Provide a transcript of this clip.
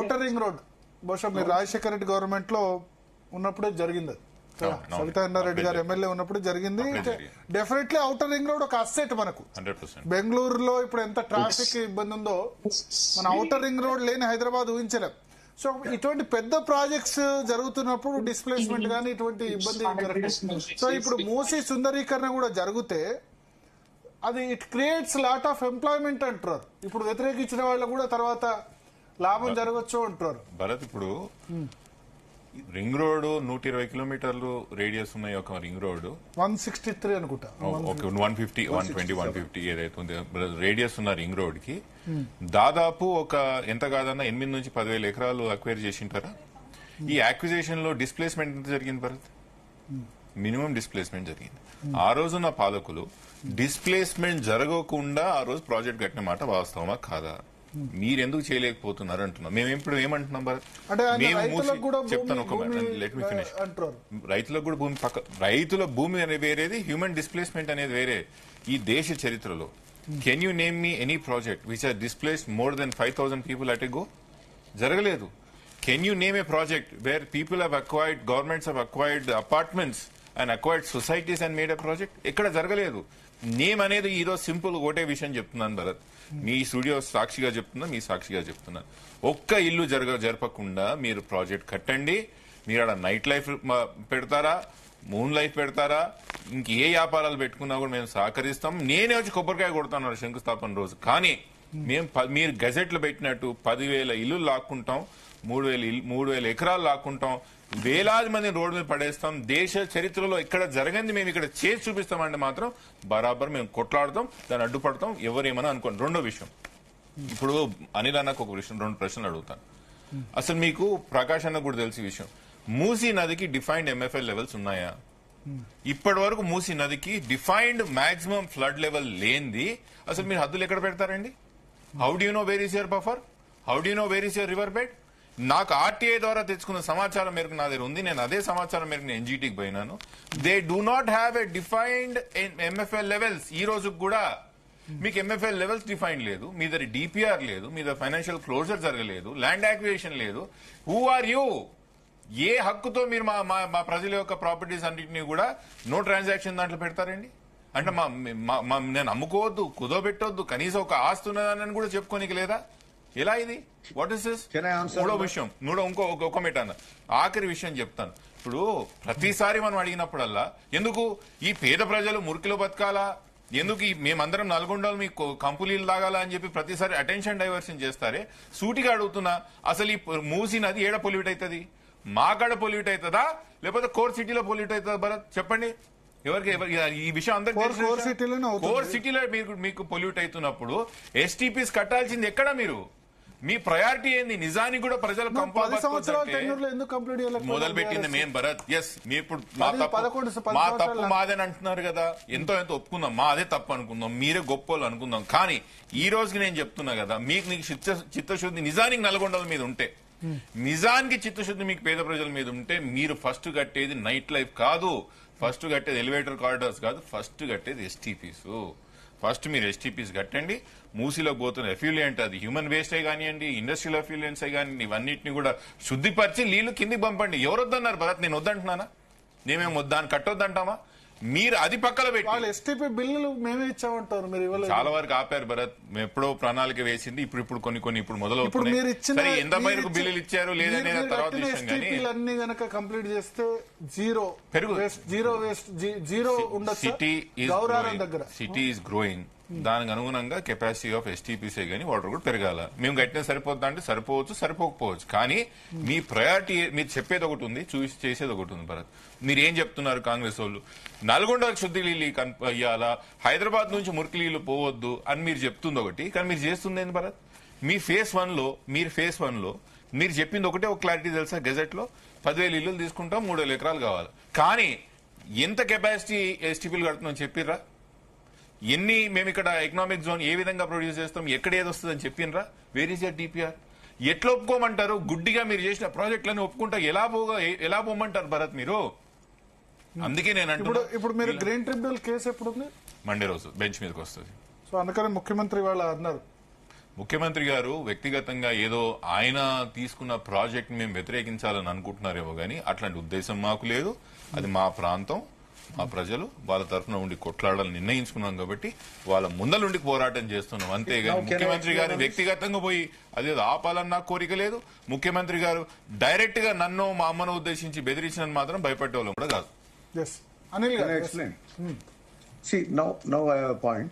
Outer ring road బహుశా మీరు Rajasekhara Reddy government లో ఉన్నప్పుడే జరిగింది. సవితారెడ్డి గారు ఎమ్మెల్యే ఉన్నప్పుడు జరిగింది. డెఫినెట్లీ ఔటర్ రింగ్ రోడ్ ఒక అసెట్ మనకు. బెంగళూరులో ఇప్పుడు ఎంత ట్రాఫిక్ ఇబ్బంది ఉందో మన ఔటర్ రింగ్ రోడ్ లేని హైదరాబాద్ ఊహించలేం. సో ఇటువంటి పెద్ద ప్రాజెక్ట్స్ జరుగుతున్నప్పుడు డిస్ప్లేస్మెంట్ గానీ ఇటువంటి ఇబ్బంది. సో ఇప్పుడు మూసీ సుందరీకరణ కూడా జరిగితే అది it creates lot of employment అంటారు. ఇప్పుడు వ్యతిరేకించిన వాళ్ళు కూడా తర్వాత లాభం జరగచ్చు అంటారు. భరత్, ఇప్పుడు రింగ్ రోడ్ 120 కిలోమీటర్లు రేడియస్ ఉన్నాయి. ఒక రింగ్ రోడ్ 163 అనుకుంటా, 150, 120, 150 ఏదైతే ఉంది రేడియస్ ఉన్న రింగ్ రోడ్ కి దాదాపు ఒక ఎంత కాదన్నా 8 నుంచి 10,000 ఎకరాలు అక్వైర్ చేసింటారా. ఈ అక్విజిషన్ లో డిస్ప్లేస్మెంట్ ఎంత జరిగింది భరత్? మినిమం డిస్ప్లేస్మెంట్ జరిగింది. ఆ రోజున్న పాలకులు డిస్ప్లేస్మెంట్ జరగకుండా ఆ రోజు ప్రాజెక్ట్ కట్టిన మాట వాస్తవమా కాదా? మీరెందుకు చేయలేకపోతున్నారు అంటున్నాం. మేము ఇప్పుడు ఏమంటున్నాం భరత్? చెప్తాను ఒక లెట్ మీ ఫినిష్. రైతులకు కూడా భూమి రైతుల భూమి అనేది వేరేది, హ్యూమన్ డిస్ప్లేస్మెంట్ అనేది వేరే. ఈ దేశ చరిత్రలో can you name me any project which are displaced more than 5,000 people at a go? జరగలేదు. Can you name a project where people have acquired, governments have acquired apartments and acquired societies and made a project? ఎక్కడ జరగలేదు. Name అనేది ఈరోజు simple ఒకటే విషయం చెప్తున్నాను భరత్, మీ studio సాక్షిగా చెప్తున్నా, మీ సాక్షిగా చెప్తున్నా. ఒక్క ఇల్లు జరపకుండా మీరు ప్రాజెక్ట్ కట్టండి. మీరు అక్కడ నైట్ లైఫ్ పెడతారా, మూన్ లైఫ్ పెడతారా, ఇంకే వ్యాపారాలు పెట్టుకున్నా కూడా మేము సహకరిస్తాం. నేనే వచ్చి కొబ్బరికాయ కొడతాను శంకుస్థాపన రోజు. కానీ మీరు గజెట్లు పెట్టినట్టు 10,000 ఇల్లు లాక్కుంటాం, 3,000 ఎకరాలు లాక్కుంటాం, వేలాది మంది రోడ్డు మీద పడేస్తాం. దేశ చరిత్రలో ఇక్కడ జరగంది మేము ఇక్కడ చేసి చూపిస్తామంటే మాత్రం బరాబర్ మేము కొట్లాడతాం, దాన్ని అడ్డుపడతాం, ఎవరేమన్నా అనుకోండి. రెండో విషయం, ఇప్పుడు అనిల్ అన్నకు ఒక విషయం, 2 ప్రశ్నలు అడుగుతాను. అసలు మీకు ప్రకాష్ అన్న కూడా తెలిసి విషయం, మూసీ నదికి డిఫైన్డ్ ఎంఎఫ్ఎల్ లెవెల్స్ ఉన్నాయా? ఇప్పటి వరకు మూసీ నదికి డిఫైన్డ్ మాక్సిమం ఫ్లడ్ లెవెల్ లేనిది అసలు మీరు హద్దులు ఎక్కడ పెడతారండి? How do you know where is your buffer? How do you know where is your river bed? నాకు ఆర్టీఐ ద్వారా తెచ్చుకున్న సమాచారం మేరకు నా దగ్గర ఉంది. నేను అదే సమాచారం మేరకు నేను ఎన్జీటీకి పోయినాను. They do not have a defined MFL levels. ఈ రోజు కూడా మీకు ఎంఎఫ్ఎల్ లెవెల్స్ డిఫైన్ లేదు, మీ దగ్గర డిపిఆర్ లేదు, మీ దగ్గర ఫైనాన్షియల్ క్లోజర్ జరగలేదు, ల్యాండ్ యాక్విజిషన్ లేదు. Who are you? ఏ హక్కుతో మీరు మా ప్రజల యొక్క ప్రాపర్టీస్ అన్నింటినీ కూడా నో ట్రాన్సాక్షన్ దాంట్లో పెడతారండి? అంటే నేను అమ్ముకోవద్దు, కుదోబెట్టొద్దు, కనీసం ఒక ఆస్తి ఉన్నదాన్ని కూడా చెప్పుకోనికి లేదా? ఎలా ఇది? What is this? మూడో విషయం, ఇంకో మెటాన ఆఖరి విషయం చెప్తాను. ఇప్పుడు ప్రతిసారి మనం అడిగినప్పుడల్లా ఎందుకు ఈ పేద ప్రజలు మురికిలో బతకాలా, ఎందుకు మేమందరం నల్గొండలు మీ కంపులీలు తాగాలా అని చెప్పి ప్రతిసారి అటెన్షన్ డైవర్షన్ చేస్తారే. సూటిగా అడుగుతున్నా, అసలు ఈ మూసీ నది ఏడ పొల్యూట్ అవుతుంది? మాకాడ పొల్యూట్ అవుతుందా లేకపోతే కోర్ సిటీలో పొల్యూట్ అవుతుందా భరత్? చెప్పండి. ఎవరికి ఈ విషయం అందరికి కోర్ సిటీలో మీకు పొల్యూట్ అవుతున్నప్పుడు ఎస్టీపీస్ కట్టాల్సింది ఎక్కడ? మీరు మీ ప్రయారిటీ ఏంది? నిజానికి కూడా ప్రజలు మొదలు పెట్టింది మేము భరత్. ఎస్, మీ ఇప్పుడు మా తప్పు మాదని అంటున్నారు కదా, ఎంతో ఒప్పుకుందాం, మాదే తప్పు అనుకుందాం, మీరే గొప్పలు అనుకుందాం. కానీ ఈ రోజుకి నేను చెప్తున్నా కదా, నీకు చిత్తశుద్ధి నిజానికి నల్గొండల మీద ఉంటే, నిజానికి చిత్తశుద్ధి మీకు పేద ప్రజల మీద ఉంటే, మీరు ఫస్ట్ కట్టేది నైట్ లైఫ్ కాదు, ఫస్ట్ కట్టేది ఎలివేటర్ కారిడార్స్ కాదు, ఫస్ట్ కట్టేది ఎస్టీపీస్. ఫస్ట్ మీరు ఎస్టీపీస్ కట్టండి. మూసీలో పోతున్న ఎఫ్యూలియంట్, అది హ్యూమన్ వేస్టే కానివ్వండి, ఇండస్ట్రియల్ ఎఫ్యూలియన్స్ కానివ్వండి, ఇవన్నింటినీ కూడా శుద్ధిపరిచి నీళ్లు కిందికి పంపండి. ఎవరు వద్దన్నారు భరత్? నేను వద్దంటున్నానా? నేమేం వద్దాన్ని కట్టొద్దంటామా? మీరు అది పక్కన పెట్టి ఎస్టీపీ బిల్లులు మేమే ఇచ్చామంటారు. మీరు చాలా వరకు ఆపారు భరత్. ఇప్పుడు ప్రణాళిక వేసింది, ఇప్పుడు కొన్ని ఇప్పుడు మొదలవుతున్నాయి. ఎంత మేరకు బిల్లులు ఇచ్చారు లేదనే తర్వాత విషయం. కానీ అన్ని గనక కంప్లీట్ చేస్తే జీరో వేస్ట్, జీరో ఉండదు. సిటీ ఈస్ గ్రోయింగ్, దానికి అనుగుణంగా కెపాసిటీ ఆఫ్ ఎస్టీపీసీ గానీ వాటర్ కూడా పెరగాల. మేము కట్టినా సరిపోద్దా అంటే సరిపోవచ్చు, సరిపోకపోవచ్చు. కానీ మీ ప్రయారిటీ, మీరు చెప్పేది ఒకటి ఉంది, చూసి చేసేది ఒకటి ఉంది భరత్. మీరు ఏం చెప్తున్నారు కాంగ్రెస్ వాళ్ళు? నల్గొండకు శుద్ధి నీళ్ళు ఇవ్వాలా, హైదరాబాద్ నుంచి మురికి నీళ్లు పోవద్దు అని మీరు చెప్తుంది ఒకటి, కానీ మీరు చేస్తుంది ఏంది భరత్? మీ ఫేజ్ 1లో మీరు చెప్పింది ఒకటే ఒక క్లారిటీ తెలుసా? గెజెట్ లో 10,000 ఇల్లులు తీసుకుంటాం, 3,000 ఎకరాలు కావాలి. కానీ ఎంత కెపాసిటీ ఎస్టీపీలు కడుతున్నాం చెప్పిర్రా? మేము ఇక్కడ ఎకనామిక్ జోన్ ఏ విధంగా ప్రొడ్యూస్ చేస్తాం, ఎక్కడ ఏది వస్తుందని చెప్పినరా? Where is your DPR? ఎట్లా ఒప్పుకోమంటారు? గుడ్డిగా మీరు చేసిన ప్రాజెక్టులను ఒప్పుకుంటా ఎలా పోమంటారు భరత్ మీరు? అందుకే నేను అంటున్నా, ఇప్పుడు మీరు గ్రీన్ ట్రిబ్యునల్ కేసు ఎప్పుడు ఉంది? మండే రోజు బెంచ్ మీదకి వస్తుంది. సో అందుకని ముఖ్యమంత్రి వాళ్ళు అన్నారు ముఖ్యమంత్రి గారు వ్యక్తిగతంగా ఏదో ఆయన తీసుకున్న ప్రాజెక్ట్ మేము వ్యతిరేకించాలని అనుకుంటున్నారేమో గానీ అట్లాంటి ఉద్దేశం మాకు లేదు. అది మా ప్రాంతం, మా ప్రజలు వాళ్ళ తరఫున ఉండి కొట్లాడాలని నిర్ణయించుకున్నాం కాబట్టి వాళ్ళ ముందలుండి పోరాటం చేస్తున్నాం అంతేగాని ముఖ్యమంత్రి గారు వ్యక్తిగతంగా పోయి అదేదో ఆపాలని నాకు కోరిక లేదు. ముఖ్యమంత్రి గారు డైరెక్ట్ గా నన్ను మా అమ్మను ఉద్దేశించి బెదిరించిన మాత్రం భయపడే వాళ్ళం కూడా కాదు. అనిల్ గారు Can I explain? See, now I have a point.